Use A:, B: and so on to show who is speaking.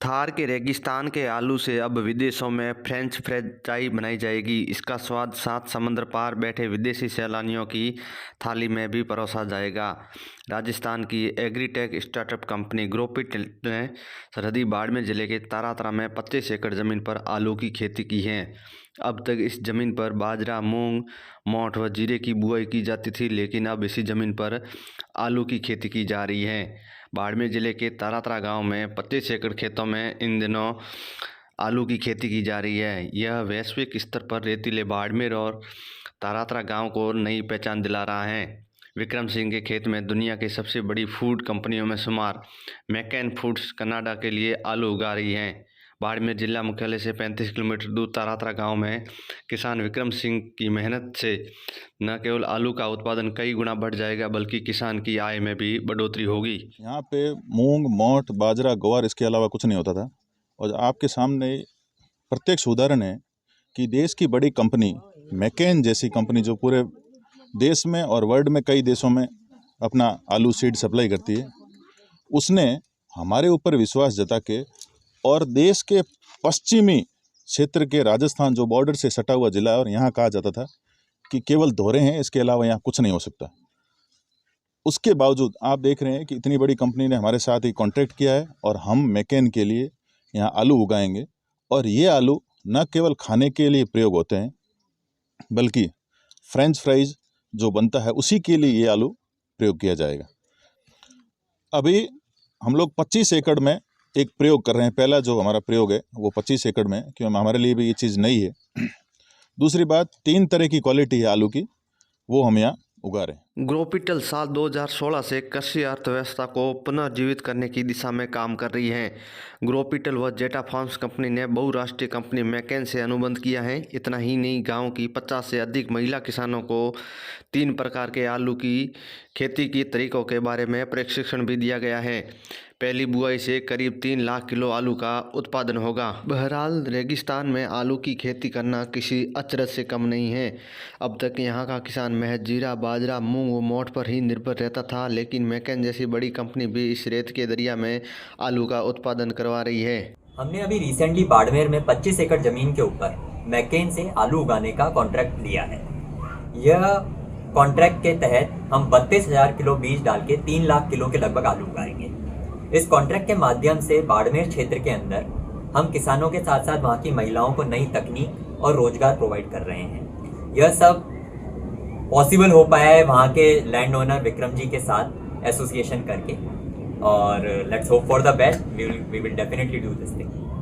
A: थार के रेगिस्तान के आलू से अब विदेशों में फ्रेंच फ्राइज बनाई जाएगी। इसका स्वाद सात समंदर पार बैठे विदेशी सैलानियों की थाली में भी परोसा जाएगा। राजस्थान की एग्रीटेक स्टार्टअप कंपनी ग्रोपिट ने सरहदी बाड़मेर जिले के तारातरा में 25 एकड़ जमीन पर आलू की खेती की है। अब तक इस जमीन पर बाजरा, मूंग, मोठ व जीरे की बुआई की जाती थी, लेकिन अब इसी जमीन पर आलू की खेती की जा रही है। बाड़मेर जिले के तारातरा गांव में 25 एकड़ खेतों में इन दिनों आलू की खेती की जा रही है। यह वैश्विक स्तर पर रेतीले बाड़मेर और तारातरा गांव को नई पहचान दिला रहा है। विक्रम सिंह के खेत में दुनिया की सबसे बड़ी फूड कंपनियों में शुमार मैकेन फूड्स कनाडा के लिए आलू उगा रही है। बाड़मेर जिला मुख्यालय से 35 किलोमीटर दूर तारातरा गांव में किसान विक्रम सिंह की मेहनत से न केवल आलू का उत्पादन कई गुना बढ़ जाएगा, बल्कि किसान की आय में भी बढ़ोतरी होगी।
B: यहाँ पे मूंग, मोठ, बाजरा, ग्वार इसके अलावा कुछ नहीं होता था। और आपके सामने प्रत्यक्ष उदाहरण है कि देश की बड़ी कंपनी मैकेन जैसी कंपनी जो पूरे देश में और वर्ल्ड में कई देशों में अपना आलू सीड सप्लाई करती है, उसने हमारे ऊपर विश्वास जता के और देश के पश्चिमी क्षेत्र के राजस्थान जो बॉर्डर से सटा हुआ जिला है, और यहाँ कहा जाता था कि केवल धोरे हैं, इसके अलावा यहाँ कुछ नहीं हो सकता। उसके बावजूद आप देख रहे हैं कि इतनी बड़ी कंपनी ने हमारे साथ ही कॉन्ट्रैक्ट किया है और हम मैकेन के लिए यहाँ आलू उगाएंगे। और ये आलू न केवल खाने के लिए प्रयोग होते हैं, बल्कि फ्रेंच फ्राइज जो बनता है उसी के लिए ये आलू प्रयोग किया जाएगा। अभी हम लोग 25 एकड़ में एक प्रयोग कर रहे हैं। पहला जो हमारा प्रयोग है वो 25 एकड़ में, क्योंकि हमारे लिए भी ये चीज़ नई है। दूसरी बात, 3 तरह की क्वालिटी है आलू की, वो हम यहाँ उगा रहे हैं।
A: ग्रोपिटल साल 2016 से कृषि अर्थव्यवस्था को पुनर्जीवित करने की दिशा में काम कर रही है। ग्रोपिटल व जेटा फार्म्स कंपनी ने बहुराष्ट्रीय कंपनी मैकेन से अनुबंध किया है। इतना ही नहीं, गांव की 50 से अधिक महिला किसानों को 3 प्रकार के आलू की खेती के तरीकों के बारे में प्रशिक्षण भी दिया गया है। पहली बुआई से करीब 3 लाख किलो आलू का उत्पादन होगा। बहरहाल रेगिस्तान में आलू की खेती करना किसी अचरज से कम नहीं है। अब तक यहाँ का किसान महज जीरा, बाजरा, मूंग व मोठ पर ही निर्भर रहता था, लेकिन मैकेन जैसी बड़ी कंपनी भी इस रेत के दरिया में आलू का उत्पादन करवा रही है।
C: हमने अभी रिसेंटली बाड़मेर में 25 एकड़ जमीन के ऊपर मैकेन से आलू उगाने का कॉन्ट्रैक्ट लिया है। यह कॉन्ट्रैक्ट के तहत हम 32,000 किलो बीज डाल के 3 लाख किलो के लगभग आलू उगाएंगे। इस कॉन्ट्रैक्ट के माध्यम से बाड़मेर क्षेत्र के अंदर हम किसानों के साथ साथ वहाँ की महिलाओं को नई तकनीक और रोजगार प्रोवाइड कर रहे हैं। यह सब पॉसिबल हो पाया है वहाँ के लैंड ओनर विक्रम जी के साथ एसोसिएशन करके, और let's hope for the best. We will definitely do this thing.